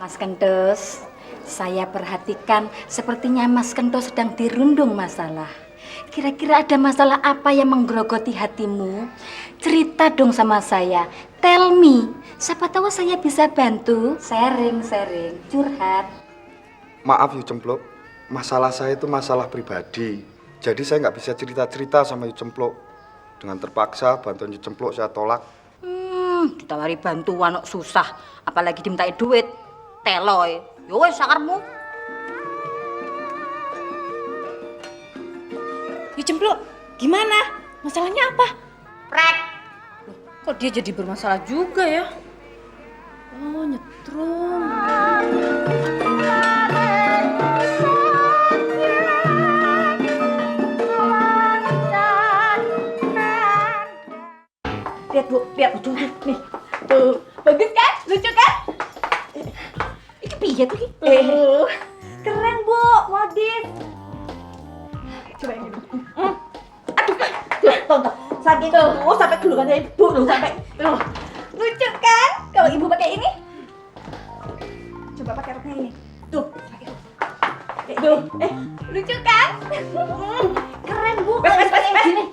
Mas Kentus, saya perhatikan sepertinya Mas Kentus sedang dirundung masalah. Kira-kira ada masalah apa yang menggerogoti hatimu? Cerita dong sama saya. Tell me. Siapa tahu saya bisa bantu. Sharing, curhat. Maaf Yu Cempluk, masalah saya itu masalah pribadi. Jadi saya nggak bisa cerita-cerita sama Yu Cempluk. Dengan terpaksa bantuan Yu Cempluk saya tolak. Ditawari bantuan kok susah. Apalagi dimintai duit. Teloy. Yo wes sakarmu. Yu Cempluk, gimana? Masalahnya apa? Prek. Kok dia jadi bermasalah juga ya? Oh, nyetrum. Lihat Bu, tuh nih. Tuh, bagus kan? Lucu kan? Iki piye tuh iki? Keren Bu, modis. Coba ini Bu. Aduh, tonton. Saking tuh sampai gelungannya Ibu loh sampai. Loh. Lucu kan? Kalau Ibu pakai ini? Coba pakai roknya ini. Tuh, pakai rok. Tuh, lucu kan? Keren Bu.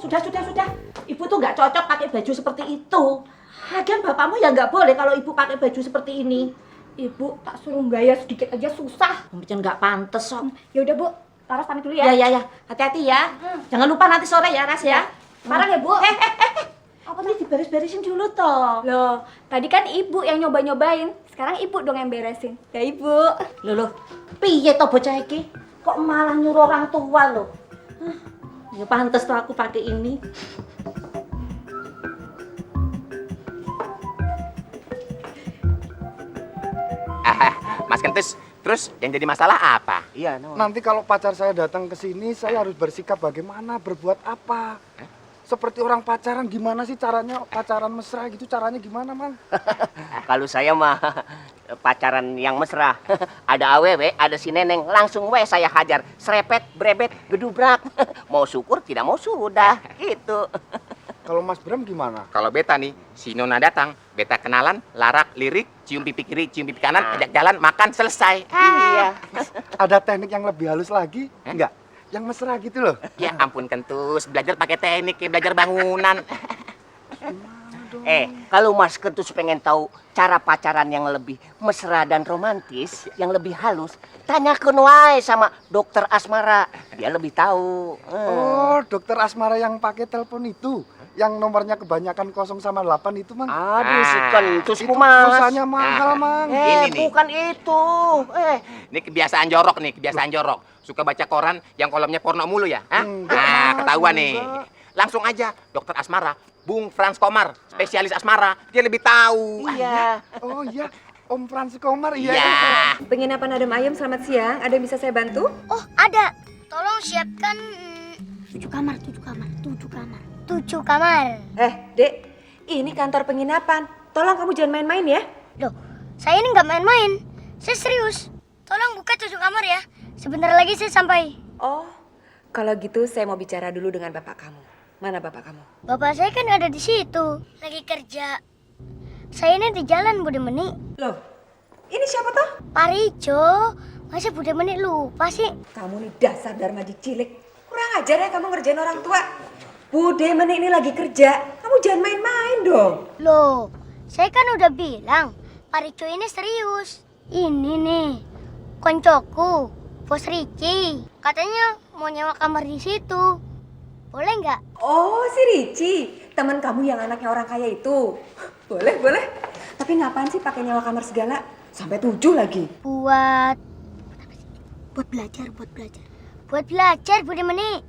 Sudah. Ibu tuh nggak cocok pakai baju seperti itu. Lagian bapakmu ya nggak boleh kalau ibu pakai baju seperti ini. Ibu tak suruh gaya sedikit aja susah. Mungkin nggak pantes sok. Ya udah Bu, Laras pamit dulu ya. Ya. Hati-hati ya. Jangan lupa nanti sore ya, Ras ya. Marah ya Bu? Apa nih diberes-beresin dulu toh? Loh, tadi kan ibu yang nyoba-nyobain. Sekarang ibu dong yang beresin. Ya ibu. Loh, piye toh bocah iki? Kok malah nyuruh orang tua loh? Ya pantes toh aku pakai ini. Mas Kentus, terus yang jadi masalah apa? Iya, no. Nanti kalau pacar saya datang ke sini, saya harus bersikap bagaimana, berbuat apa? Seperti orang pacaran, gimana sih caranya pacaran mesra gitu? Caranya gimana, Mang? Kalau saya mah pacaran yang mesra. Ada awewe, ada si neneng, langsung saya hajar. Serepet, brebet, gedubrak. Mau syukur, tidak mau sudah. Gitu. Kalau Mas Bram gimana? Kalau beta nih, si Nona datang, beta kenalan, larak, lirik, cium pipi kiri, cium pipi kanan, ajak jalan, makan, selesai. Iya. Ada teknik yang lebih halus lagi? Enggak? Yang mesra gitu loh. Ya ampun Kentus, belajar pakai teknik, kayak belajar bangunan. Kalau Mas Kentus pengen tahu cara pacaran yang lebih mesra dan romantis, yang lebih halus, tanyakan wae sama dokter Asmara. Dia lebih tahu. Oh, dokter Asmara yang pakai telepon itu? Yang nomornya kebanyakan 0 sama 8 itu, Mang? Aduh, si Kentus Itu Mas. pulsanya mahal, Mang. Ini nih. Bukan itu. Ini kebiasaan jorok nih, kebiasaan jorok. Suka baca koran yang kolomnya porno mulu ya? Hah? Enggak, Nah, Mas, ketahuan nih. enggak. Langsung aja, dokter Asmara, Bung Frans Komar, spesialis asmara, dia lebih tahu. Iya. Oh iya, Om Frans Komar, iya. Iya. Penginapan Adem Ayem, selamat siang. Ada yang bisa saya bantu? Oh, ada. Tolong siapkan 7 kamar, 7 kamar, 7 kamar. 7 kamar. Dek, ini kantor penginapan. Tolong kamu jangan main-main ya. Loh, saya ini nggak main-main. Saya serius. Tolong buka 7 kamar ya. Sebentar lagi saya sampai. Oh, kalau gitu saya mau bicara dulu dengan bapak kamu. Mana bapak kamu? Bapak saya kan ada di situ. Lagi kerja. Saya ini di jalan, Bude Meni. Loh, ini siapa toh? Pak Rijo. Masa Bude Meni lupa sih? Kamu nih dasar Darmaji cilik. Kurang ajar ya kamu ngerjain orang tua. Bude Meni ini lagi kerja. Kamu jangan main-main dong. Loh, saya kan udah bilang. Pak Rijo ini serius. Ini nih, koncoku, Bos Ricci. Katanya mau nyewa kamar di situ. Boleh nggak? Oh, si Ricci. Teman kamu yang anaknya orang kaya itu. Boleh, boleh. Tapi ngapain sih pakai nyewa kamar segala? Sampai 7 lagi. Buat Belajar. belajar, Bude Meni.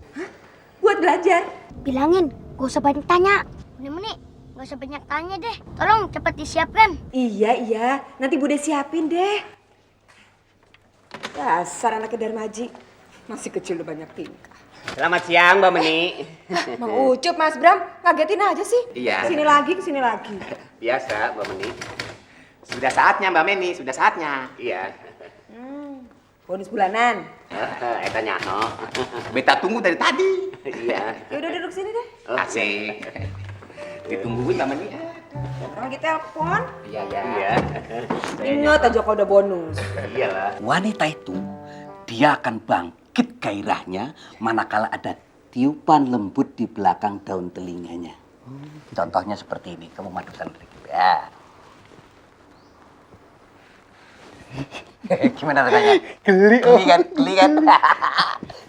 Buat belajar. Bilangin, gak usah banyak tanya. Bude Meni, gak usah banyak tanya deh. Tolong cepat disiapkan. Iya. Nanti Bude siapin deh. Dasar anaknya Darmaji. Masih kecil udah banyak tingkah. Selamat siang, Mbak Meni. Mang Ucup, Mas Bram, ngagetin aja sih. Iya. Kesini lagi. Biasa, Mbak Meni. Sudah saatnya Mbak Meni, sudah saatnya. Iya. Bonus bulanan. Eta nyaho. Beta tunggu dari tadi. Iya. Ya udah duduk sini deh. Asik. Ditungguin Mbak Meni. Orang lagi telepon. Iya. Ingat aja kalau udah bonus. Iyalah. Wanita itu dia akan bangkit gairahnya manakala ada tiupan lembut di belakang daun telinganya. Contohnya seperti ini, kamu madukan sedikit ya. Gimana rasanya? Geli kan?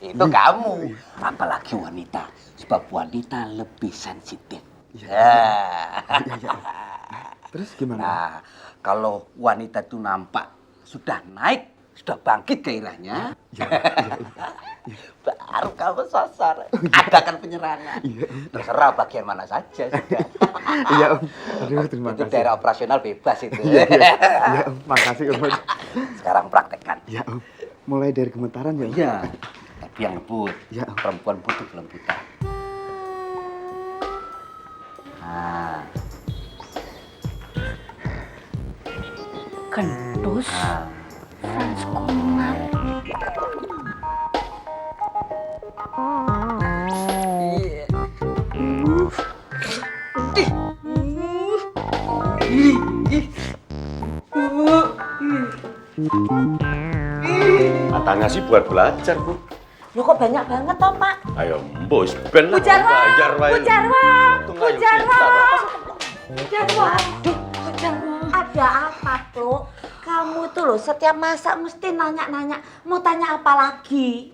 Itu kamu. Apalagi wanita, sebab wanita lebih sensitif. Terus gimana? Nah, kalau wanita itu nampak sudah naik, sudah bangkit gairahnya, baru kamu sasar, adakan penyerangan. Terserah bagian mana saja sudah. Iya Om. Aduh, terima Itu kasih. daerah operasional bebas itu. Iya Om, makasih Om. Sekarang praktekkan. Iya Om. Mulai dari gemetaran ya Om? Iya, tapi yang lembut. Iya, Om. Perempuan butuh kelembutan. Nah, Kentus. nah. Franz Kumat. Katanya sih buat belajar, Bu. Lu kok banyak banget toh, Pak? Ayo, bos, ben Bu Jarwo, belajar wae. Bu Jarwo, Untung Bu ayo Jarwo. kita. Bu Jarwo, aduh, Bu Jarwo. Ada apa, Tuh? Kamu tuh loh setiap masak mesti nanya-nanya, mau tanya apa lagi?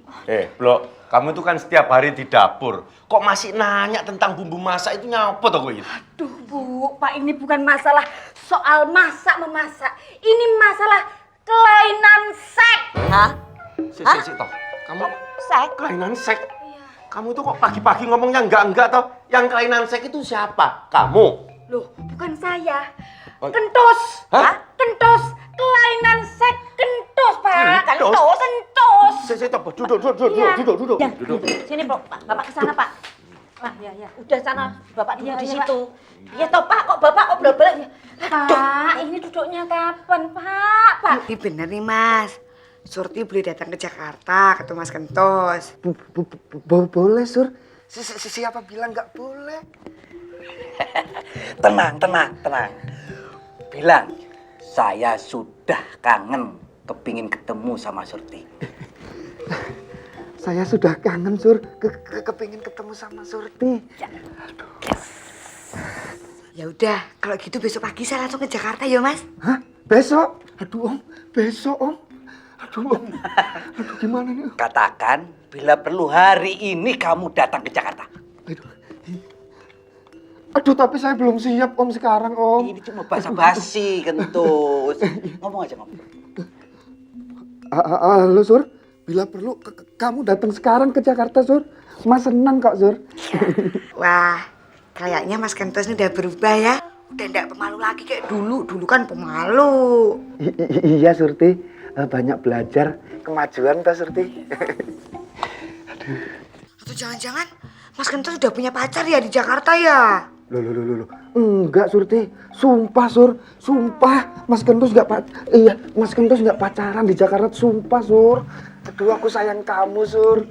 Blok, kamu tuh kan setiap hari di dapur. Kok masih nanya tentang bumbu masak itu nyapa toh kowe? Aduh, Bu, Pak, ini bukan masalah soal masak memasak. Ini masalah kelainan seks. Hah? Si toh. Kamu Seks? kelainan seks. Kamu tuh kok pagi-pagi ngomongnya enggak toh? Yang kelainan seks itu siapa? Kamu. Loh, bukan saya. Oh. Kentus. Hah? Kentus. Kelainan seks kentus, Pak. Kentus? Kentus. Si toh, duduk. Ya, sini, Pak. Bapak ke sana, Pak. Pak, ya. Udah sana, Bapak duduk di situ. Ya toh, Pak, kok Bapak kok bolak-balik? Pak, ini duduknya kapan, Pak? Pak. Ini bener nih Mas. Surti boleh datang ke Jakarta ketemu Mas Kentos. Boleh Sur. Siapa bilang nggak boleh? Tenang. Bilang, saya sudah kangen kepingin ketemu sama Surti. Saya sudah kangen Sur, kepingin ketemu sama Surti. Ya udah, kalau gitu besok pagi saya langsung ke Jakarta ya Mas. Hah? Besok? Aduh Om, besok Om. Aduh Om, aduh gimana nih Om? Katakan, bila perlu hari ini kamu datang ke Jakarta. Aduh tapi saya belum siap Om sekarang Om. Ini cuma basa-basi, Kentus. Ngomong aja. Halo Sur, bila perlu kamu datang sekarang ke Jakarta Sur. Mas senang kok Sur. Wah, kayaknya Mas Kentos ini udah berubah ya. Udah enggak pemalu lagi kayak dulu. Dulu kan pemalu. Iya Surti, banyak belajar kemajuan toh Surti. Atau jangan-jangan Mas Kentos udah punya pacar ya di Jakarta ya? Loh. Enggak Surti, sumpah Sur, sumpah Mas Kentus nggak pacaran di Jakarta, sumpah Sur. Kedua aku sayang kamu Sur.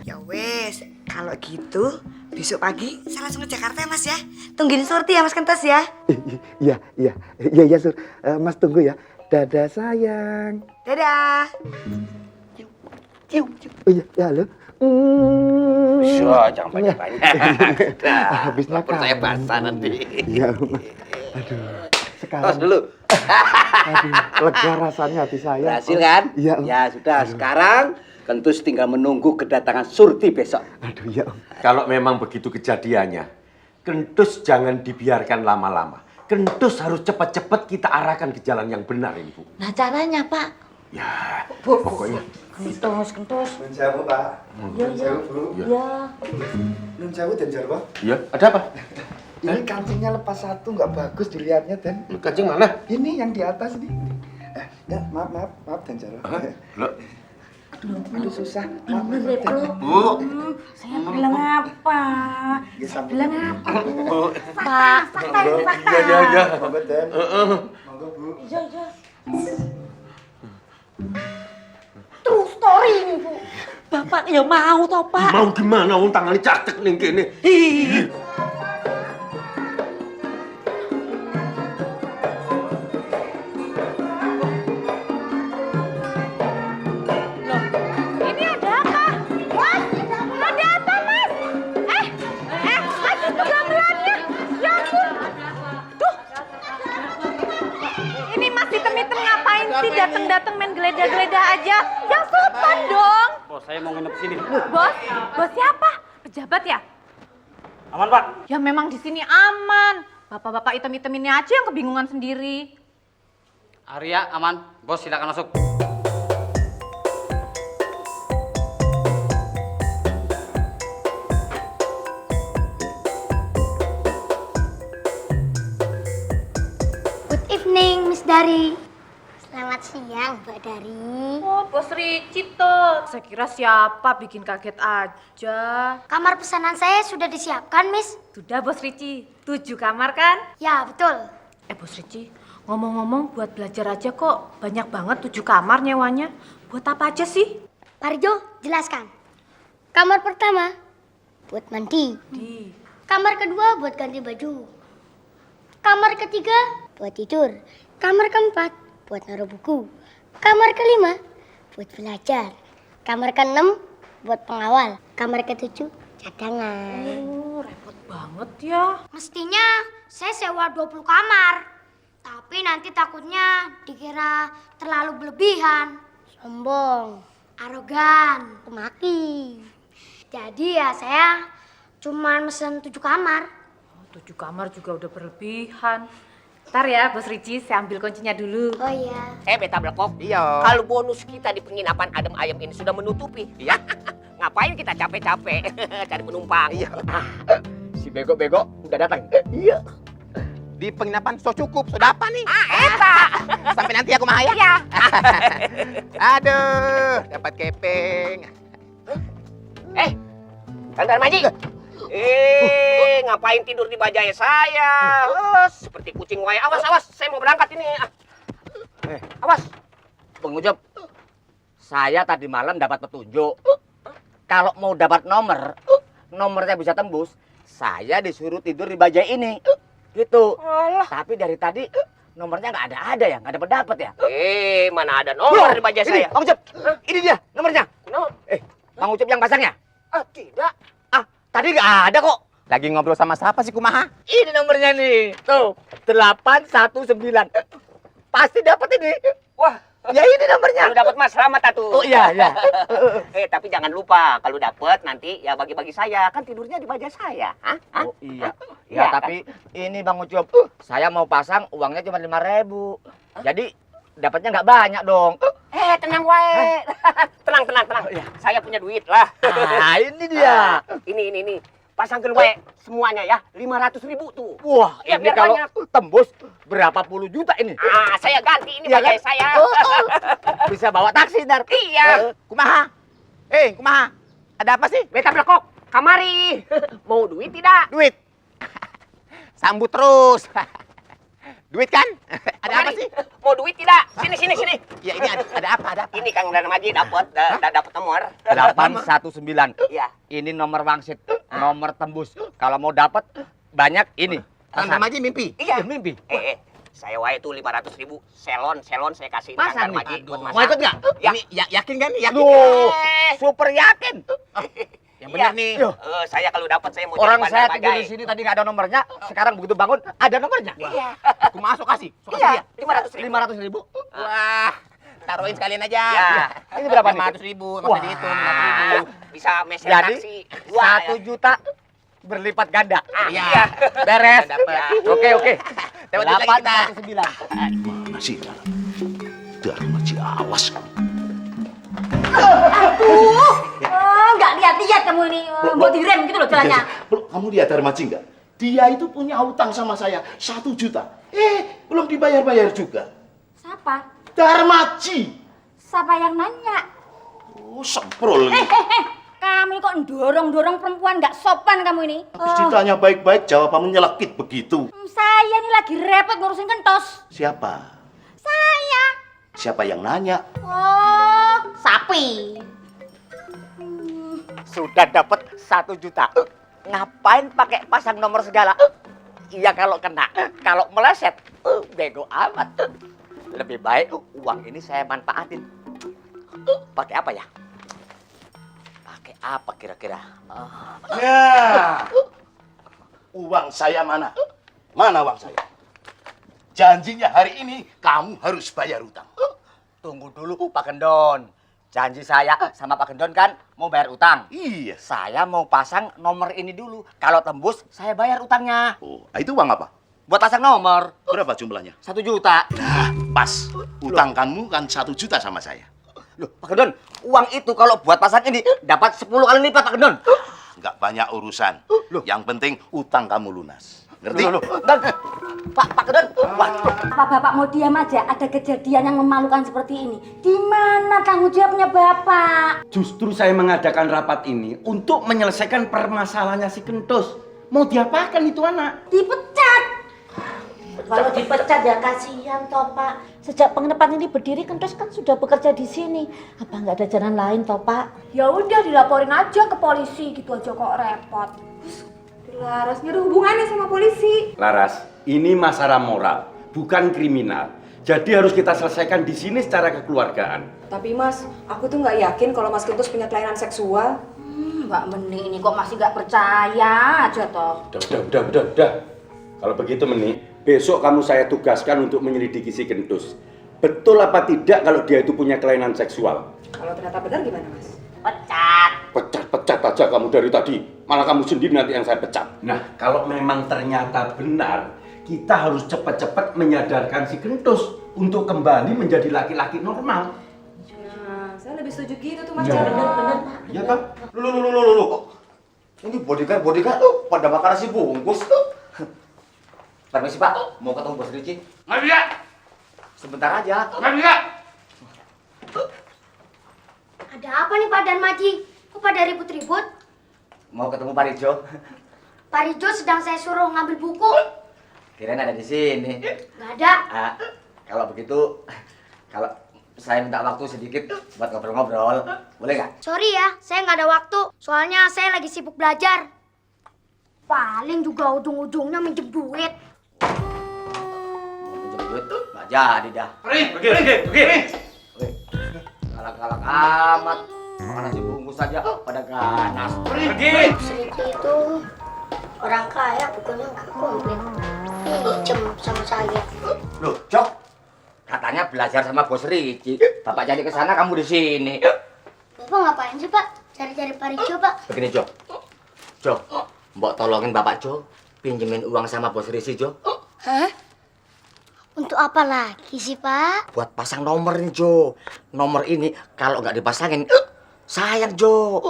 Ya wes, kalau gitu besok pagi saya langsung ke Jakarta ya Mas ya. Tungguin Surti ya Mas Kentos ya. Iya Sur, Mas tunggu ya. Dadah sayang. Dadah. Oh iya, ya halo. Jangan banyak-banyak. Habisnya Saya kangen. basah nanti. Iya, aduh. Sekarang Tos dulu. aduh, lega rasanya hati saya. Berhasil kan? Iya, Om. Ya sudah, sekarang Kentus tinggal menunggu kedatangan Surti besok. Aduh, ya Om. Kalau memang begitu kejadiannya, Kentus jangan dibiarkan lama-lama. Kentus harus cepat-cepat kita arahkan ke jalan yang benar ini, Bu. Nah, caranya, Pak. Ya, pokoknya. Kentus. Nun sewu, Pak. Ya. Nun sewu dan Jarwo. Iya, ada apa? Ini kancingnya lepas satu, nggak bagus dilihatnya, Den. Kancing mana? Ini yang di atas nih. Ya, maaf Dan Jarwo. Loh, Aduh, susah. Bener, Den. Bu. Saya bilang apa? Ya, Saya sampai- bilang apa? Pak. Fakta ini fakta. Iya. Monggo, Den. Monggo, Bu. Iya. True story ini, Bu. Bapak ya mau toh, Pak. Mau gimana wong tangane catek ning kene. item-item ngapain sih datang-datang main geledah-geledah aja? Yang sopan dong. Bos, saya mau nginep sini. Bos? Bos siapa? Pejabat ya? Aman, Pak? Ya memang di sini aman. Bapak-bapak item-item ini aja yang kebingungan sendiri. Arya, aman. Bos, silakan masuk. Good evening, Miss Dari. Selamat siang, Mbak Dari. Oh, Bos Ricci tuh. Saya kira siapa, bikin kaget aja. Kamar pesanan saya sudah disiapkan, Miss. Sudah, Bos Ricci. 7 kamar kan? Ya, betul. Bos Ricci, ngomong-ngomong buat belajar aja kok. Banyak banget 7 kamar nyewanya. Buat apa aja sih? Pak Rijo, jelaskan. Kamar pertama buat mandi. Kamar kedua buat ganti baju. Kamar ketiga buat tidur. Kamar keempat buat naruh buku. Kamar kelima buat belajar. Kamar keenam buat pengawal. Kamar ketujuh cadangan. Oh, repot banget ya. Mestinya saya sewa 20 kamar. Tapi nanti takutnya dikira terlalu berlebihan. Sombong, arogan, pemaki. Jadi ya saya cuma mesen 7 kamar. 7 kamar juga udah berlebihan. Ntar ya, Bos Ricci, saya ambil kuncinya dulu. Oh iya. Beta Blekok. Iya. Kalau bonus kita di penginapan Adem Ayem ini sudah menutupi. Iya. Ngapain kita capek-capek cari penumpang? Iya. Si bego-bego udah datang. Iya. Di penginapan so cukup, sudah apa nih? Eta. Sampai nanti aku mah ya. Iya. Aduh, dapat kepeng. Kang Darmaji. Ngapain tidur di bajai saya? Seperti kucing wae. Awas, awas. Saya mau berangkat ini. Awas. Bang Ucup, saya tadi malam dapat petunjuk. Kalau mau dapat nomornya bisa tembus, saya disuruh tidur di bajai ini. Gitu. Tapi dari tadi nomornya nggak ada ya, nggak dapat ya. Mana ada nomor di bajai saya? Bang Ucup, ini dia nomornya. No. Bang Ucup yang pasangnya? Tidak. Tadi nggak ada kok. Lagi ngobrol sama siapa sih Kumaha? Ini nomornya nih. Tuh, 819. Pasti dapat ini. Wah, ya ini nomornya. kalau dapat Mas selamat atuh. Oh iya, iya. Tapi jangan lupa kalau dapat nanti ya bagi-bagi saya. Kan tidurnya di bajai saya. Hah? Oh iya. Iya, Ya, tapi ini Bang Ucup, saya mau pasang uangnya cuma 5.000. Jadi dapatnya nggak banyak dong. Tenang wae. Tenang. Saya punya duit lah. Nah, ini dia. Ini. Pasangkan wae semuanya ya. 500.000 tuh. Wah, Ya, ini biar kalau banyak. tembus berapa puluh juta ini. Saya ganti ini Iya, bajai kan? saya. Bisa bawa taksi ntar. Iya. Kumaha? Kumaha? Ada apa sih? Beta Blekok, kamari. Mau duit tidak? Duit. Sambut terus. Duit kan? Ada apa Kamari. sih? Mau duit tidak? Sini. Ya ini ada apa? Ini Kang Darmaji dapat dapat nomor. 819. Iya. Ini nomor wangsit, nomor tembus. Kalau mau dapat banyak ini. Kang Darmaji mimpi. Iya. Mimpi. Saya wae tuh 500.000 selon saya kasih Masa Kang nih? Darmaji buat Mau masak. ikut nggak? Ya. Ini yakin kan? Yakin. Duh, super yakin. Yang benar nih. Yo. Saya kalau dapat saya mau Orang jadi saya pandai tidur bajai. di sini tadi nggak ada nomornya. Sekarang begitu bangun ada nomornya. Iya. Kumaha sok kasih? Sok Iya, kasih dia. 500.000. 500.000. Wah, taruhin sekalian aja. Ya. Ini berapa nih? 500.000, nggak usah dihitung. 500.000. Bisa mesin Jadi taksi. 1 juta berlipat ganda. Iya. Beres. Dapat. Oke. Dapat duit lagi kita. 819. Mana sih Darmaji, awas. Nggak lihat-lihat kamu ini. Mau direm gitu loh jalannya. Kamu lihat Darmaji nggak? Dia itu punya hutang sama saya 1 juta. Belum dibayar-bayar juga. Siapa? Darmaji. Siapa yang nanya? Oh, semprol. Kamu kok dorong-dorong perempuan nggak sopan kamu ini. Habis ditanya baik-baik, jawabanmu nyelekit begitu. Saya ini lagi repot ngurusin kentos. Siapa? Saya. Siapa yang nanya? Oh, sapi. Sudah dapat 1 juta. Ngapain pakai pasang nomor segala? Iya kalau kena, kalau meleset, bego amat. Lebih baik uang ini saya manfaatin. Pakai apa ya? Pakai apa kira-kira? Ya. Uang saya mana? Mana uang saya? Janjinya hari ini kamu harus bayar utang. Tunggu dulu Pak Gendon. Janji saya sama Pak Gendon kan mau bayar utang. Iya. Saya mau pasang nomor ini dulu. Kalau tembus, saya bayar utangnya. Oh, itu uang apa? Buat pasang nomor. Berapa jumlahnya? 1 juta. Nah, pas. Utang kamu kan 1 juta sama saya. Loh, Pak Gendon, uang itu kalau buat pasang ini dapat 10 kali lipat, Pak Gendon. Nggak banyak urusan. Yang penting utang kamu lunas. Ngerti? Pak Gendon. Apa Bapak mau diam aja? Ada kejadian yang memalukan seperti ini. Di mana tanggung jawabnya Bapak? Justru saya mengadakan rapat ini untuk menyelesaikan permasalahannya si Kentus. Mau diapakan itu anak? Dipecat. Kalau dipecat ya kasihan toh Pak. Sejak penginapan ini berdiri Kentus kan sudah bekerja di sini. Apa nggak ada jalan lain toh Pak? Ya udah dilaporin aja ke polisi, gitu aja kok repot. Laras nggak ada hubungannya sama polisi. Laras, ini masalah moral, bukan kriminal. Jadi harus kita selesaikan di sini secara kekeluargaan. Tapi Mas, aku tuh nggak yakin kalau Mas Kentus punya kelainan seksual. Mbak Meni ini kok masih nggak percaya aja toh. Udah. Kalau begitu Meni, besok kamu saya tugaskan untuk menyelidiki si Kentus. Betul apa tidak kalau dia itu punya kelainan seksual? Kalau ternyata benar gimana Mas? Pecat aja kamu dari tadi. Malah kamu sendiri nanti yang saya pecat. Nah, kalau memang ternyata benar, kita harus cepat-cepat menyadarkan si Kentus untuk kembali menjadi laki-laki normal. Nah, saya lebih setuju gitu tuh Mas. Bener-bener Pak. Iya kan? Loh. Ini bodyguard pada makan nasi bungkus. Permisi Pak, mau ketemu Bos Ricci? Nggak bisa. Sebentar aja. Nggak bisa. Ada apa nih Pak dan Maji? Kok pada ribut-ribut? Mau ketemu Pak Rijo? Pak Rijo sedang saya suruh ngambil buku. Kirain ada di sini. Nggak ada. Kalau begitu, kalau saya minta waktu sedikit buat ngobrol-ngobrol, boleh nggak? Sorry ya, saya nggak ada waktu. Soalnya saya lagi sibuk belajar. Paling juga ujung-ujungnya minjem duit. Mau pinjam duit? Nggak jadi dah. Pergi. Galak-galak amat. Makan nasi bungkus saja pada ganas. Pergi. Riki itu orang kaya, bukannya nggak komplit. Pinjem sama saya. Loh, Cok. Katanya belajar sama Bos Ricci. Bapak jadi ke sana, kamu di sini. Bapak ngapain sih Pak? Cari-cari Pak Rijo Pak. Begini, Cok. Cok, mbok tolongin Bapak Jo, pinjemin uang sama Bos Ricci, Jo. Hah? Untuk apa lagi sih Pak? Buat pasang nomor nih, Jo. Nomor ini kalau nggak dipasangin, sayang, Jo.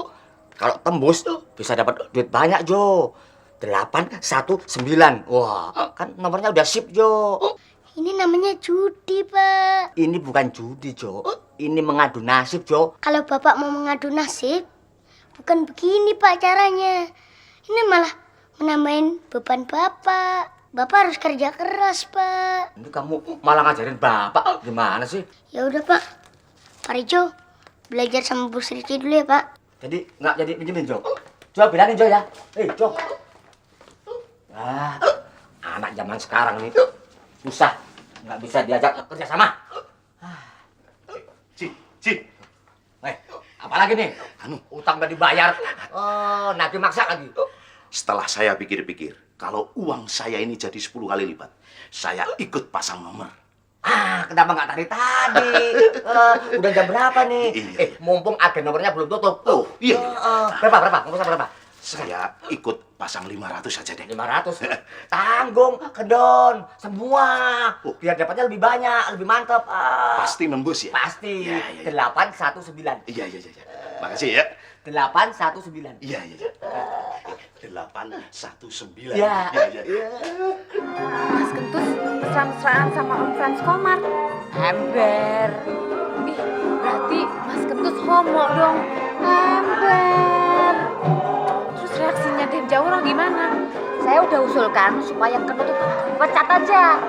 Kalau tembus, bisa dapat duit banyak, Jo. 819. Wah, kan nomornya udah sip, Jo. Ini namanya judi Pak. Ini bukan judi, Jo. Ini mengadu nasib, Jo. Kalau Bapak mau mengadu nasib, bukan begini Pak caranya. Ini malah menambahin beban Bapak. Bapak harus kerja keras, Pak. Ini kamu malah ngajarin Bapak gimana sih? Ya udah, Pak. Pak Rijo, belajar sama Bos Ricci dulu ya, Pak. Jadi nggak jadi pinjemin, Jo. Jo, bilangin, Jo ya. Jo. Ah, anak zaman sekarang nih susah, nggak bisa diajak kerja sama. Ci. Apalagi nih? Utang udah dibayar. Oh, nagih maksa lagi. Setelah saya pikir-pikir, kalau uang saya ini jadi 10 kali lipat, saya ikut pasang nomor. Kenapa nggak tadi? Udah jam berapa nih? Mumpung agen nomornya belum tutup. Oh, iya. Berapa? Ngomong berapa? Saya ikut pasang 500 saja deh. 500? Tanggung, kedon, semua. Biar dapatnya lebih banyak, lebih mantep. Pasti nembus ya? Pasti. Ya. 819. Iya. Makasih ya. 819. Iya. 819. Iya. Mas Kentus mesra-mesraan sama Om Frans Komar. Ember. Ih, berarti Mas Kentus homo dong. Ember. Terus reaksinya Den Jawara gimana? Saya udah usulkan supaya Kentus itu pecat aja.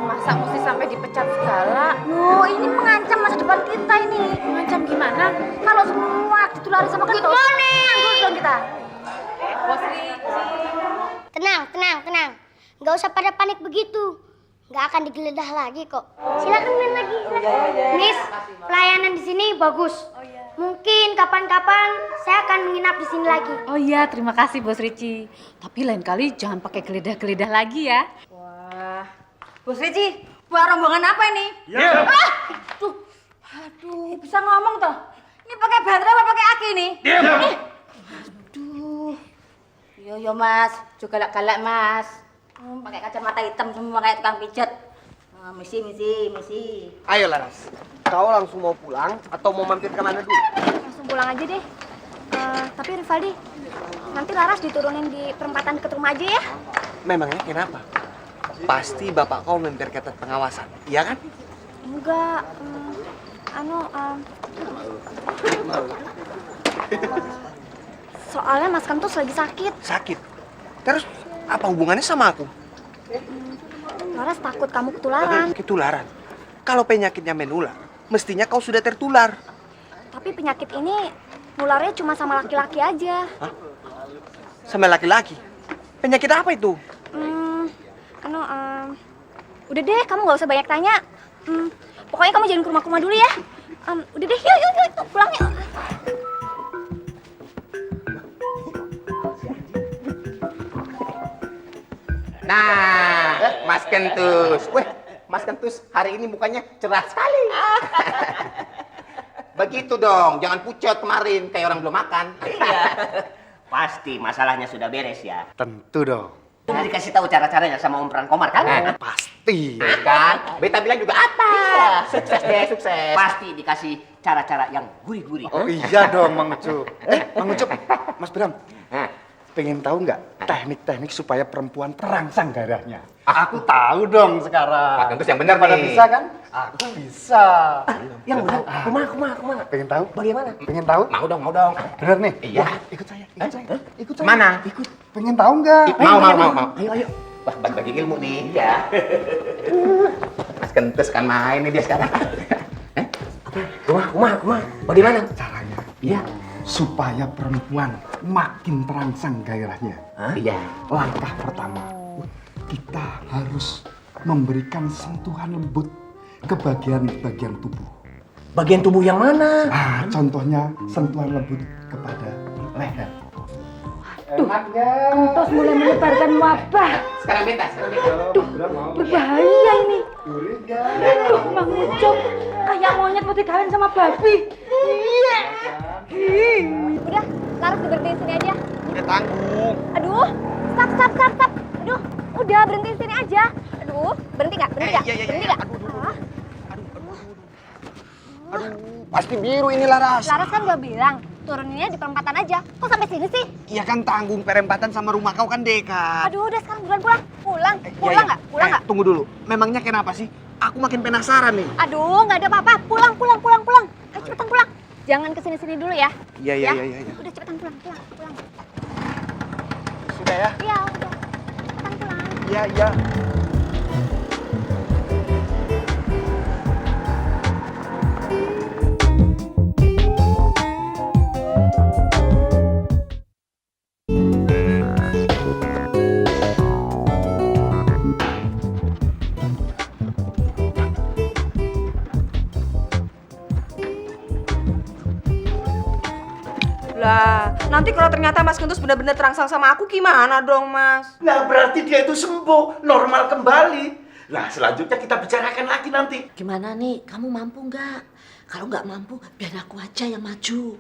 Masa mesti sampai dipecat segala? Loh, ini mengancam masa depan kita ini. Mengancam gimana? Kalau semua ditulari sama Kentus. Good morning. Dong kita. Bos Ricci. Tenang. Nggak usah pada panik begitu. Nggak akan digeledah lagi kok. Silakan main lagi. Miss, pelayanan di sini bagus. Mungkin kapan-kapan saya akan menginap di sini lagi. Oh iya, terima kasih Bos Ricci. Tapi lain kali jangan pakai geledah-geledah lagi ya. Wah, Bos Ricci, buat rombongan apa ini? Ya. Aduh, bisa ngomong toh? Ini pakai baterai apa pakai aki nih? Diam. Aduh. Yo Mas, juga galak-galak Mas. Pakai kacamata hitam semua kayak tukang pijat. Misi. Ayo Laras, kau langsung mau pulang atau mau mampir kemana dulu? Langsung pulang aja deh. Tapi Rivaldi, nanti Laras diturunin di perempatan dekat rumah aja ya. Memangnya kenapa? Pasti bapak kau memperketat pengawasan, iya kan? Enggak, soalnya Mas Kentus lagi sakit. Sakit? Terus apa hubungannya sama aku? Laras takut kamu ketularan. Ketularan? Kalau penyakitnya menular, mestinya kau sudah tertular. Tapi penyakit ini nularnya cuma sama laki-laki aja. Hah? Sama laki-laki? Penyakit apa itu? Udah deh, kamu nggak usah banyak tanya. Pokoknya kamu jangan ke rumah dulu ya. Udah deh, yuk, pulang yuk. Nah, Mas Kentus. Weh, Mas Kentus hari ini mukanya cerah sekali. Begitu dong, jangan pucat kemarin kayak orang belum makan. Iya. Pasti masalahnya sudah beres ya. Tentu dong. Udah dikasih tahu cara-caranya sama Om Pran Komar kan? Pasti. Kan? Beta bilang juga apa? Sukses deh, sukses. Pasti dikasih cara-cara yang gurih-gurih. Oh iya dong, Mang Ucup. Mang Ucup, Mas Bram, pengen tahu nggak teknik-teknik supaya perempuan terangsang gairahnya? Aku tahu dong sekarang. Pak Kentus yang benar Pada nih. bisa kan? Aku bisa. Yang benar, kemana? Pengen tahu? Bagaimana? Pengen tahu? Mau dong. Bener nih? Iya. Wah, ikut saya. Ikut saya. Mana? Ikut. Pengen tahu nggak? Mau. Ayo. Wah, bagi ilmu nih. Iya. Mas Kentus kan main nih dia sekarang. Kumah. Bagaimana? Caranya Iya. supaya perempuan makin terangsang gairahnya. Iya. Langkah pertama, kita harus memberikan sentuhan lembut ke bagian-bagian tubuh. Bagian tubuh yang mana? Contohnya sentuhan lembut kepada leher. Terus mulai menyebarkan wabah. Sekarang beta. Berbahaya ini. Bang Ucup, kayak monyet mau dikawin sama babi. Iya. Udah, Laras diberhentiin sini aja. Udah tanggung. Aduh, stop. Aduh, udah berhentiin sini aja. Aduh, berhenti nggak? Berhenti nggak? Aduh, pasti biru ini Laras. Laras kan udah bilang, turuninnya di perempatan aja. Kok sampai sini sih? Iya kan tanggung perempatan sama rumah kau kan dekat. Aduh, udah sekarang buruan pulang. Pulang nggak? Pulang nggak? Tunggu dulu. Memangnya kenapa sih? Aku makin penasaran nih. Aduh, nggak ada apa-apa. Pulang. Ayo cepetan pulang. Jangan kesini-sini dulu ya. Iya. Udah cepetan pulang. Sudah ya? Iya, udah. Cepetan pulang. Iya. Lah, nanti kalau ternyata Mas Kentus benar-benar terangsang sama aku gimana dong, Mas? Nah, berarti dia itu sembuh, normal kembali. Nah, selanjutnya kita bicarakan lagi nanti. Gimana nih, kamu mampu nggak? Kalau nggak mampu, biar aku aja yang maju.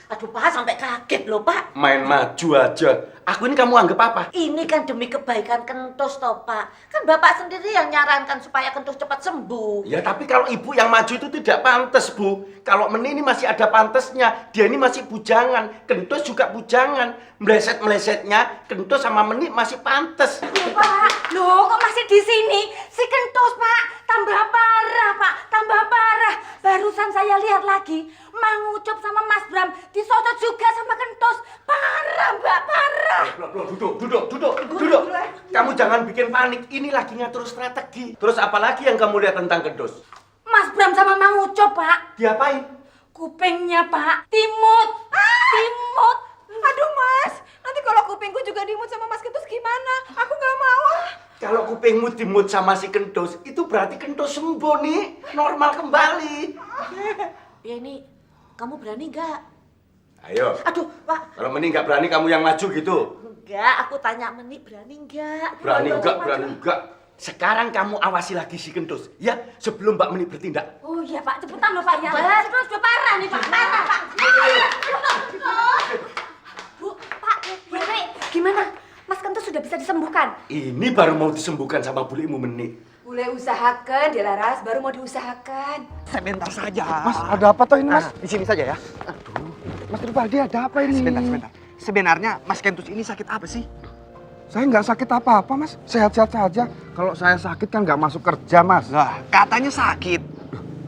Aduh Pak, sampai kaget loh Pak. Main maju aja. Aku ini kamu anggap apa? Ini kan demi kebaikan Kentus toh Pak. Kan Bapak sendiri yang nyarankan supaya Kentus cepat sembuh. Ya, tapi kalau ibu yang maju itu tidak pantas, Bu. Kalau Meni ini masih ada pantesnya. Dia ini masih bujangan. Kentus juga bujangan. Meleset-melesetnya Kentus sama Meni masih pantes. Pak, loh kok masih di sini? Si Kentus Pak, tambah parah Pak, tambah parah. Barusan saya lihat lagi, Mang Ucup sama Mas Bram disosot juga sama Kentus. Parah Mbak, parah. Duduk. Kamu jangan bikin panik. Ini lagi ngatur strategi. Terus apalagi yang kamu lihat tentang Kentus? Mas Bram sama Mang Ucup Pak, Diapain? kupingnya Pak, timut. Timut. Aduh Mas, nanti kalau kupingku juga dimut sama Mas Kentus gimana? Aku nggak mau. Kalau kupingmu dimut sama si Kentus, itu berarti Kentus sembuh nih. Normal kembali. Ya ini, kamu berani nggak? Ayo. Aduh, Pak. Kalau Meni nggak berani, kamu yang maju gitu. Enggak, aku tanya Meni berani enggak? Berani enggak. Sekarang kamu awasi lagi si Kentus, ya, sebelum Mbak Meni bertindak. Oh iya Pak, cepetan loh Pak ya. Terus udah parah nih Pak, parah Pak. Bu, Pak, Bu Meni, gimana? Mas Kentus sudah bisa disembuhkan? Ini baru mau disembuhkan sama bulimu Meni. Boleh usahakan, Dilaras, baru mau diusahakan. Sebentar saja. Mas, ada apa toh ini, Mas? Di sini saja ya. Aduh, Mas Rivaldi ada apa ini? Sebentar. Sebenarnya Mas Kentus ini sakit apa sih? Saya nggak sakit apa-apa, Mas. Sehat-sehat saja. Kalau saya sakit kan nggak masuk kerja, Mas. Lah, katanya sakit.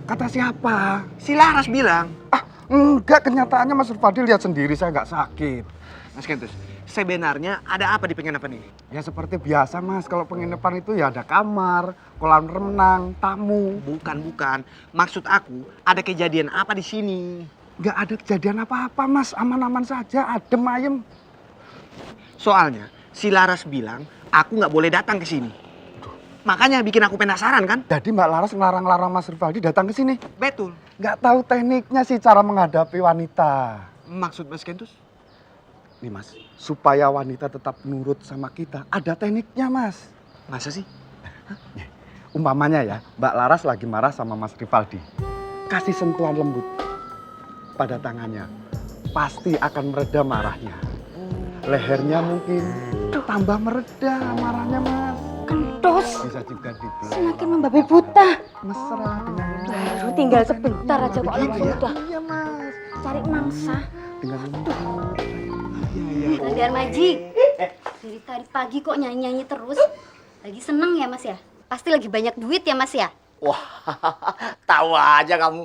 Kata siapa? Si Laras bilang. Ah, enggak. Kenyataannya Mas Rivaldi lihat sendiri saya nggak sakit. Mas Kentus, sebenarnya ada apa di penginapan ini? Ya seperti biasa, Mas. Kalau penginapan itu ya ada kamar, kolam renang, tamu. Bukan. Maksud aku, ada kejadian apa di sini? Nggak ada kejadian apa-apa, Mas. Aman-aman saja, adem ayem. Soalnya, si Laras bilang, aku nggak boleh datang ke sini. Makanya bikin aku penasaran kan? Jadi Mbak Laras ngelarang-larang Mas Rivaldi datang ke sini. Betul. Nggak tahu tekniknya sih cara menghadapi wanita. Maksud Mas Kentus? Nih Mas, supaya wanita tetap nurut sama kita, ada tekniknya Mas. Masa sih? Umpamanya ya, Mbak Laras lagi marah sama Mas Rivaldi. Kasih sentuhan lembut pada tangannya. Pasti akan mereda marahnya. Lehernya mungkin tambah mereda marahnya Mas. Kentus, Bisa juga dipeluk. semakin membabi buta. Mesra dengan Baru tinggal sebentar aja kok Begitu ya? udah Iya Mas. cari mangsa. Dengan lembut. Kang Maji, dari tadi pagi kok nyanyi-nyanyi terus? Lagi seneng ya Mas ya? Pasti lagi banyak duit ya Mas ya? Wah, tahu aja kamu.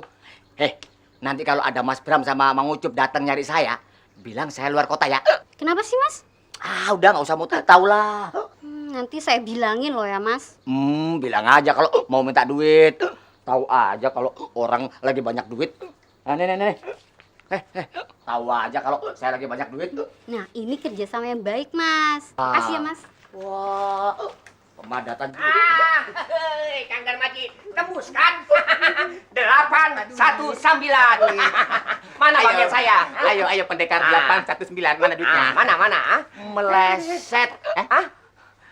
Nanti kalau ada Mas Bram sama Mang Ucup datang nyari saya, bilang saya luar kota ya. Kenapa sih Mas? Udah nggak usah mau tahu lah. Nanti saya bilangin loh ya Mas. Bilang aja kalau mau minta duit. Tahu aja kalau orang lagi banyak duit. Nih. Tahu aja kalau saya lagi banyak duit. Nah ini kerjasama yang baik Mas. Makasih ya Mas. Wah, pemadatan duit. Kang Darmaji, tembus kan? 819. Mana bagian saya? Ayo pendekar 819, mana duitnya? Mana? Meleset.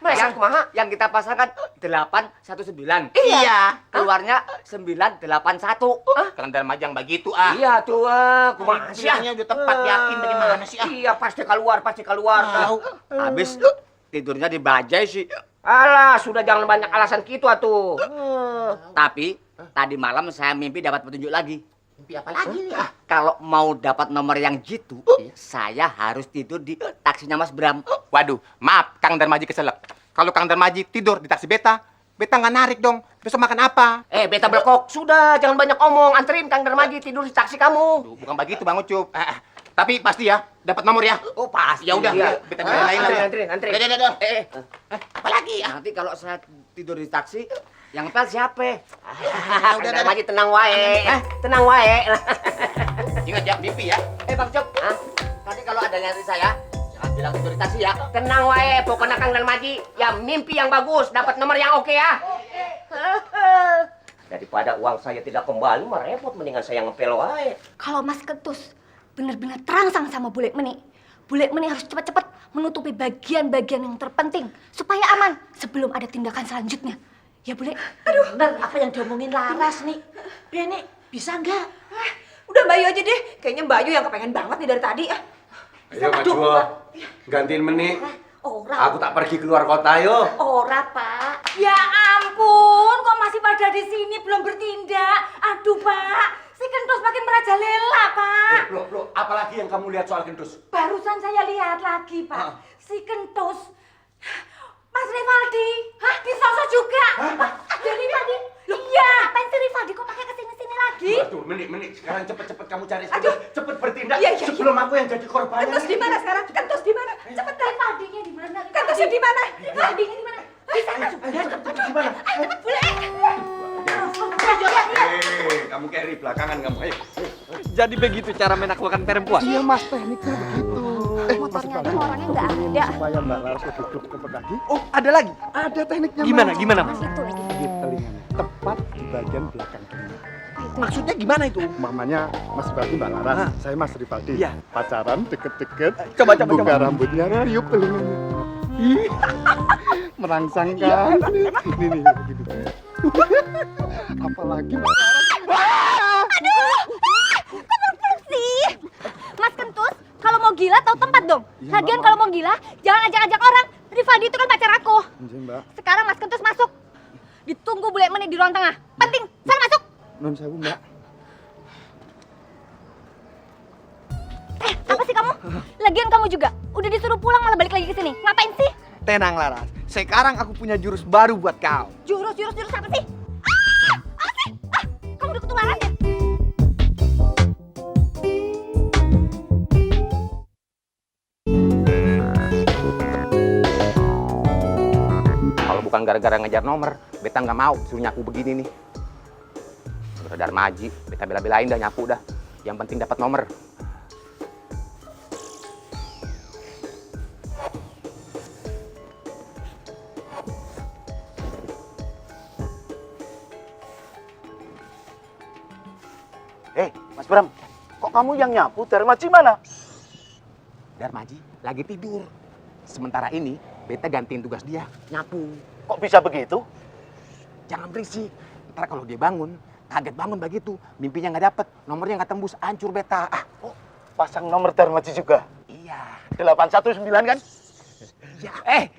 Meleset kumaha? Yang kita pasangkan 819. Iya. Keluarnya 981. Kang Darmaji yang begitu Iya tuh, kumaha sih? Bilangnya udah tepat, yakin bagaimana sih Iya, pasti keluar. Habis tidurnya di bajai sih. Alah, sudah jangan banyak alasan gitu atuh. Tapi tadi malam saya mimpi dapat petunjuk lagi. Mimpi apa lagi nih? Kalau mau dapat nomor yang gitu, saya harus tidur di taksinya Mas Bram. Waduh, maaf Kang Darmaji keselak. Kalau Kang Darmaji tidur di taksi beta nggak narik dong. Besok makan apa? Beta belkok. Sudah, jangan banyak omong. Anterin Kang Darmaji tidur di taksi kamu. Duh, bukan begitu Bang Ucup. Tapi pasti ya, dapat nomor ya. Oh, pasti. Ya udah, beta bilang lain lah. Anterin. Udah. Apa lagi ya? Nanti kalau saya tidur di taksi, yang pel siapa? Udah. Kang Darmaji tenang wae. Tenang wae. Ingat ya, mimpi ya. Bang Cok, nanti kalau ada yang nyari saya, jangan bilang tidur di taksi ya. Tenang wae, pokoknya Kang Darmaji, ya mimpi yang bagus, dapat nomor yang oke ya. Daripada uang saya tidak kembali, mah repot, mendingan saya ngepel wae. Kalau Mas Kentus benar-benar terangsang sama Bule Meni harus cepat-cepat menutupi bagian-bagian yang terpenting supaya aman sebelum ada tindakan selanjutnya. Ya Bule. Aduh, bener apa yang diomongin Laras nih. Beni, bisa nggak? Udah Mbak Yu aja deh. Kayaknya Mbak Yu yang kepengen banget nih dari tadi. Ayo maju, gantiin Meni. Ora. Aku tak pergi keluar kota, yo. Ora, Pak. Ya ampun, kok masih pada di sini belum bertindak? Aduh Pak, si Kentus makin merajalela Pak. Loh, apalagi yang kamu lihat soal Kentus? Barusan saya lihat lagi Pak, si Kentus, Mas Rivaldi, disosok juga. Ada Rivaldi? Iya, ngapain si Rivaldi kok pakai kesini-sini lagi? Aduh, Meni, sekarang cepet-cepet kamu cari Kentus. Cepet bertindak Iya. sebelum aku yang jadi korbannya. Kentus di mana sekarang? Kentus di mana? Cepet deh. Rivaldinya di mana? Kentusnya di mana? Rivaldinya di mana? Di sana. Cepet gimana? Cepet Bule. Kamu carry belakangan kamu. Ayo. Jadi begitu cara menaklukkan perempuan? Iya Mas, tekniknya begitu. Mas Motornya Rivaldi, orangnya nggak ada. supaya Mbak Laras lebih cepet lagi. Oh, ada lagi? Ada tekniknya Gimana Mas. Mas? Itu lagi. Di telinganya. Tepat di bagian belakang kiri. Maksudnya gimana itu? Mamanya Mas Rivaldi, Mbak Laras, saya Mas Rivaldi. Iya. Pacaran deket-deket, Coba. buka rambutnya, riup telinganya. Ih, merangsang kan? Ini gitu. Apalagi Mbak Laras. sih? Mas Kentut, kalau mau gila tahu tempat dong. Iya, Lagian Mbak. kalau mau gila, jangan ajak-ajak orang. Rivaldi itu kan pacar aku. Iya, Mbak. Sekarang Mas Kentut masuk. Ditunggu bule menit di ruang tengah. Penting, sana masuk. Non sewu, Mbak. Apa sih kamu? Lagian kamu juga. Udah disuruh pulang malah balik lagi ke sini. Ngapain sih? Tenang Laras, sekarang aku punya jurus baru buat kau. Jurus apa sih? Apa sih? Kamu udah ketularan ya? Kalau bukan gara-gara ngejar nomor, beta nggak mau suruh nyapu begini nih. Udah Darmaji, beta bela-belain dah nyapu dah. Yang penting dapat nomor. Mas Bram, kok kamu yang nyapu? Darmaji mana? Darmaji lagi tidur. Sementara ini, beta gantiin tugas dia nyapu. Kok bisa begitu? Jangan berisik. Ntar kalau dia bangun, kaget bangun begitu. Mimpinya nggak dapet, nomornya nggak tembus, hancur beta. Pasang nomor Darmaji juga? Iya. 819 kan?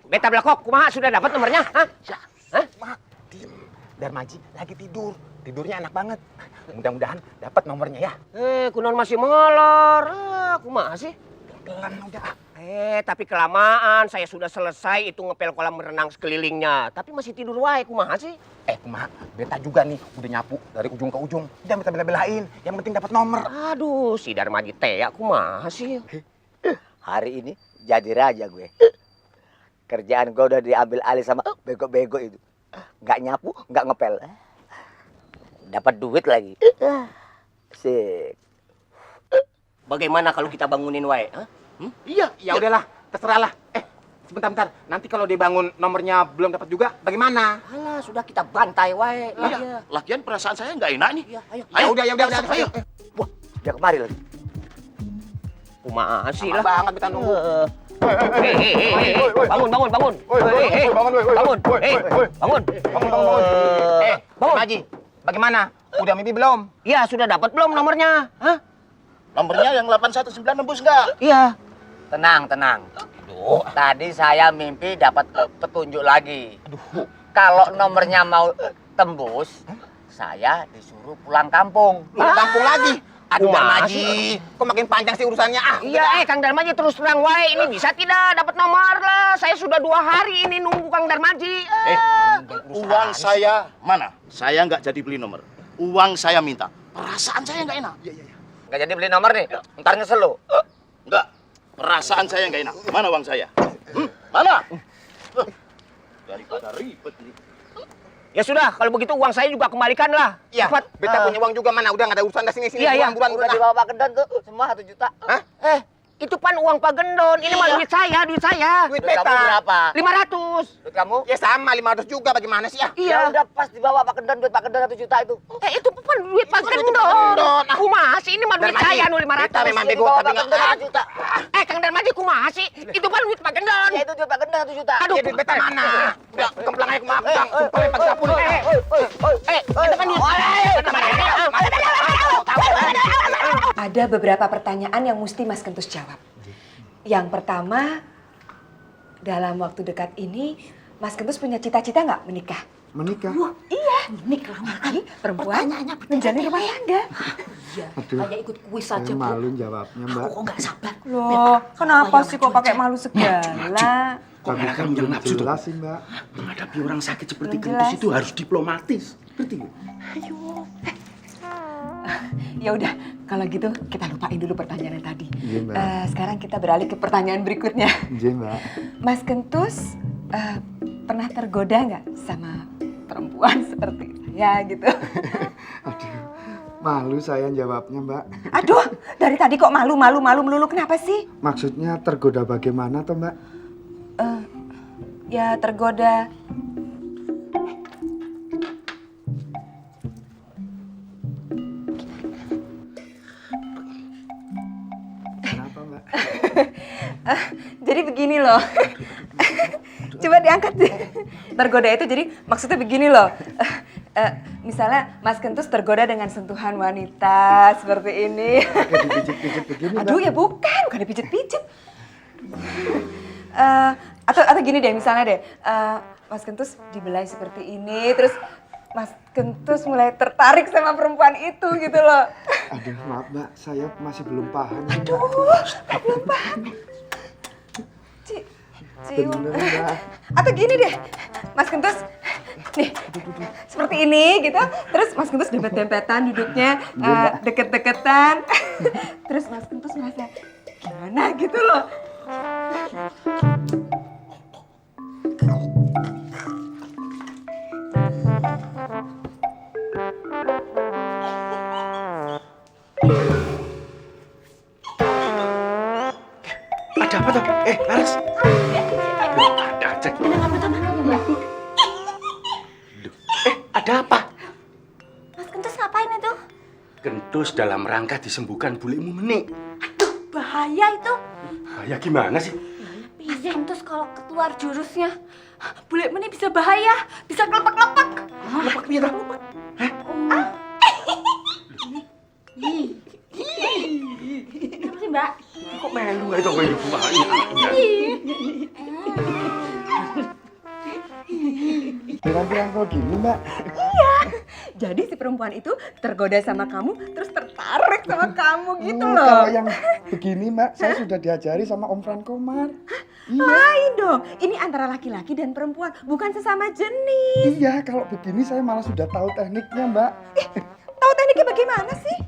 Beta Blakok, kumaha sudah dapat nomornya? Hah? Mak, diem. Darmaji lagi tidur. Tidurnya enak banget. Mudah-mudahan dapat nomornya ya. Kunon masih molor. Kumaha sih? Pelan udah. Tapi kelamaan. Saya sudah selesai itu ngepel kolam renang sekelilingnya. Tapi masih tidur wae, kumaha sih? Kumaha, beta juga nih udah nyapu dari ujung ke ujung. Udah beta bela-belain. Yang penting dapat nomor. Aduh, si Darmaji teh, kumaha sih? Hari ini jadi raja gue. Kerjaan gue udah diambil alih sama bego-bego itu. Nggak nyapu, nggak ngepel. Dapat duit lagi. Sik. Bagaimana kalau kita bangunin wae? Hah? Iya, ya udahlah, terserahlah. Sebentar. Nanti kalau dia bangun nomornya belum dapat juga, bagaimana? Alah, sudah kita bantai wae. Iya. Lagian perasaan saya nggak enak nih. Iya, ayo. Ya udah. Ayo. Wah, dia kemari lagi. Kumaha sih Lama lah. banget kita nunggu. Bangun. Bangun. Bangun. Haji, bagaimana? Udah mimpi belum? Iya, sudah dapat belum nomornya? Hah? Nomornya yang 819 nembus nggak? Iya. Tenang. Tadi saya mimpi dapat petunjuk lagi. Kalau nomornya mau tembus, saya disuruh pulang kampung. Pulang kampung lagi. Aduh, Kumaha Darmaji, kok makin panjang sih urusannya? Iya, Kang Darmaji terus terang wae. Ini bisa tidak dapat nomor lah. Saya sudah 2 hari ini nunggu Kang Darmaji. Uang saya mana? Saya nggak jadi beli nomor. Uang saya minta. Perasaan saya nggak enak. Nggak jadi beli nomor nih, ntar nyesel lo. Nggak. Perasaan saya nggak enak. Mana uang saya? Mana? Daripada ribet nih. Ya sudah, kalau begitu uang saya juga kembalikan lah. Iya, Cepat. beta punya uang juga mana? Udah nggak ada urusan dah sini. Iya. Buruan. Udah dibawa Pak Gendon tuh, semua 1 juta. Hah? Itu pan uang Pak Gendon. Ini mah duit saya. Duit Duit beta. kamu berapa? 500. Duit kamu? Ya sama, 500 juga. Bagaimana sih ya? Ya udah pas dibawa Pak Gendon, duit Pak Gendon 1 juta itu. Itu pan duit Pak duit Gendon. Pak Gendon. Kumaha sih? Ini mah duit Darmaji, saya, 500. beta memang bego, Dibawa tapi Pak nggak. Gendon 1 juta. Kang Darmaji kumaha sih? Itu pan duit Pak Gendon. Ya itu duit Pak Gendon 1 juta. Aduh, Ya duit beta mana? Udah, kemplang aja kumaha. Sumpah pakai sapu nih. Itu kan duit. Ada beberapa pertanyaan yang mesti Mas Kentus jawab. Yang pertama, dalam waktu dekat ini, Mas Kentus punya cita-cita nggak menikah? Menikah? Iya, menikah lagi perempuan menjalin rumah tangga. Iya, Aduh, kayak ikut kuis aja, saya Bu. malu jawabnya, Mbak. Aku kok nggak sabar. Loh, kenapa sih kok pakai malu segala? Kok malah kamu yang nafsu tuh? Jelas sih, Mbak. Menghadapi orang sakit seperti Belum Kentus jelas. itu harus diplomatis. Ngerti nggak? Ya udah, kalau gitu kita lupain dulu pertanyaan yang tadi. Iya, Mbak. Sekarang kita beralih ke pertanyaan berikutnya. Iya, Mbak. Mas Kentus pernah tergoda nggak sama perempuan seperti saya gitu? Aduh, malu saya jawabnya, Mbak. Aduh, dari tadi kok malu melulu. Kenapa sih? Maksudnya tergoda bagaimana toh, Mbak? Ya tergoda. Jadi begini loh. Coba diangkat deh. Tergoda itu jadi maksudnya begini loh. Misalnya Mas Kentus tergoda dengan sentuhan wanita seperti ini. Kayak dipijit-pijit begini, Aduh ya bukan dipijit-pijit. Atau gini deh misalnya deh, Mas Kentus dibelai seperti ini, terus Mas Kentus mulai tertarik sama perempuan itu gitu loh. Aduh, maaf Mbak, saya masih belum paham. Aduh, belum paham. Cium. Mbak. Atau gini deh, Mas Kentus, nih, seperti ini gitu. Terus Mas Kentus dempet-dempetan duduknya, deket-deketan. Terus Mas Kentus merasa gimana gitu loh. Ada apa tuh? Laras. Ada aja. Ada apa? Mas Kentus ngapain itu? Kentus dalam rangka disembuhkan bulemu Menik. Bahaya itu. Ya gimana sih? Mas Kentus kalau keluar jurusnya, bule meni bisa bahaya, bisa kelepek-kelepek. Lepak piye ta? Kenapa sih Mbak? Kok melu ae to kowe ibu bahaya. Pirang-pirang kok gini Mbak? Iya. Jadi si perempuan itu tergoda sama kamu, terus tertarik sama kamu gitu loh. Kalau yang begini Mbak, saya sudah diajari sama Om Fran Komar. Lain dong, ini antara laki-laki dan perempuan, bukan sesama jenis. Iya, kalau begini saya malah sudah tahu tekniknya Mbak. Tahu tekniknya bagaimana sih?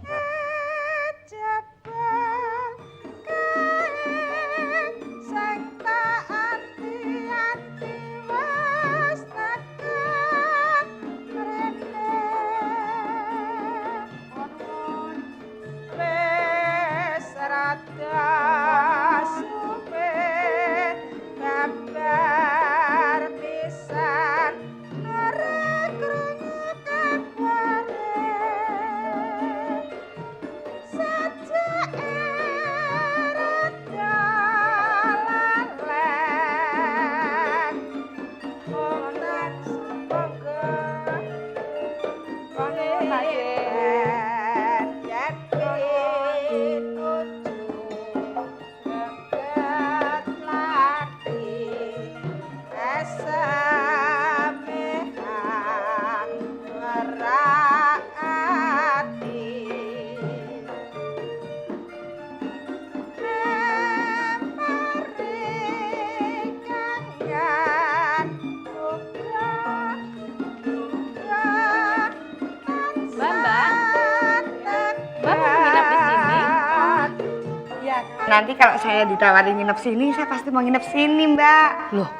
Nanti kalau saya ditawarin nginep sini, saya pasti mau nginep sini, Mbak. Loh,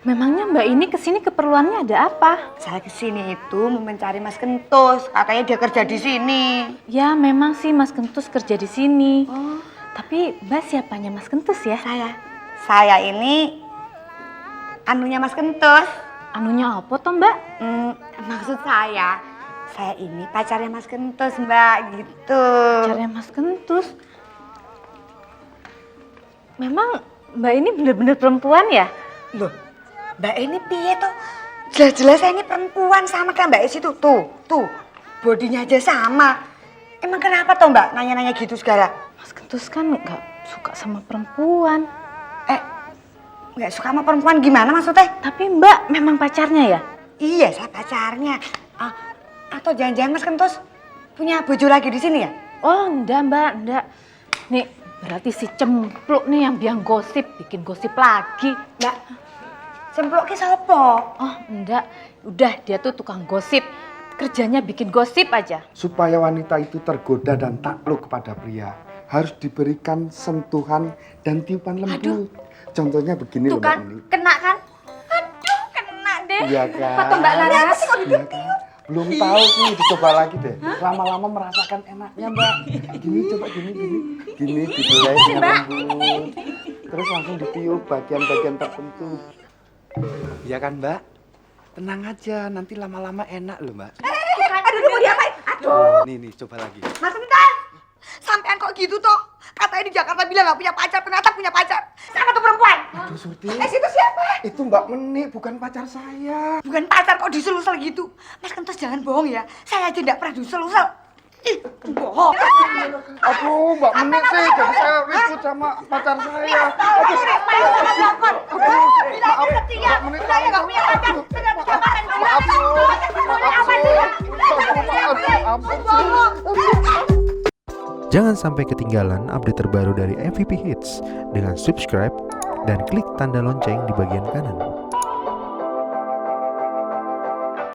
memangnya Mbak ini kesini keperluannya ada apa? Saya kesini itu mau mencari Mas Kentus. Katanya dia kerja di sini. Ya, memang sih Mas Kentus kerja di sini. Tapi Mbak siapanya Mas Kentus ya? Saya ini anunya Mas Kentus. Anunya apa toh Mbak? Maksud saya ini pacarnya Mas Kentus, Mbak, gitu. Pacarnya Mas Kentus? Memang Mbak ini bener-bener perempuan ya? Loh, Mbak ini piye tuh? Jelas-jelas saya ini perempuan sama kayak Mbak Es itu. Tuh, bodinya aja sama. Emang kenapa toh Mbak nanya-nanya gitu segala? Mas Kentus kan nggak suka sama perempuan. Nggak suka sama perempuan gimana maksudnya? Tapi Mbak memang pacarnya ya? Iya, saya pacarnya. Atau jangan-jangan Mas Kentus punya bojo lagi di sini ya? Oh, enggak Mbak, enggak. Nih, berarti si Cempluk nih yang biang gosip, bikin gosip lagi. Mbak, Cempluk ki sapa? Oh, enggak. Udah, dia tuh tukang gosip. Kerjanya bikin gosip aja. Supaya wanita itu tergoda dan takluk kepada pria, harus diberikan sentuhan dan tiupan lembut. Contohnya begini loh Mbak ini. Kena kan? Aduh, kena deh. Iya kan? Foto Mbak Laras. Iya kan? Belum tahu sih, dicoba lagi deh. Lama-lama merasakan enaknya Mbak. Gini, coba gini. Gini, dibelai dengan lembut. Terus langsung ditiup bagian-bagian tertentu. Iya kan Mbak? Tenang aja, nanti lama-lama enak loh Mbak. Aduh, mau diapain? Aduh. Nih, coba lagi. Mas Kentus, sampean kok gitu toh? Katanya saya di Jakarta bilang nggak punya pacar, ternyata punya pacar. Sama tuh perempuan. Aduh, Surti. Itu siapa? Itu Mbak Menik, bukan pacar saya. Bukan pacar kok diselusel gitu. Mas Kentus jangan bohong ya. Saya aja nggak pernah diselusel. Ih, bohong. Aduh, Mbak Menik sih, jadi saya ribut sama pacar saya. Aduh, maaf, Mbak Menik tahu. Jangan sampai ketinggalan update terbaru dari MVP Hits dengan subscribe dan klik tanda lonceng di bagian kanan.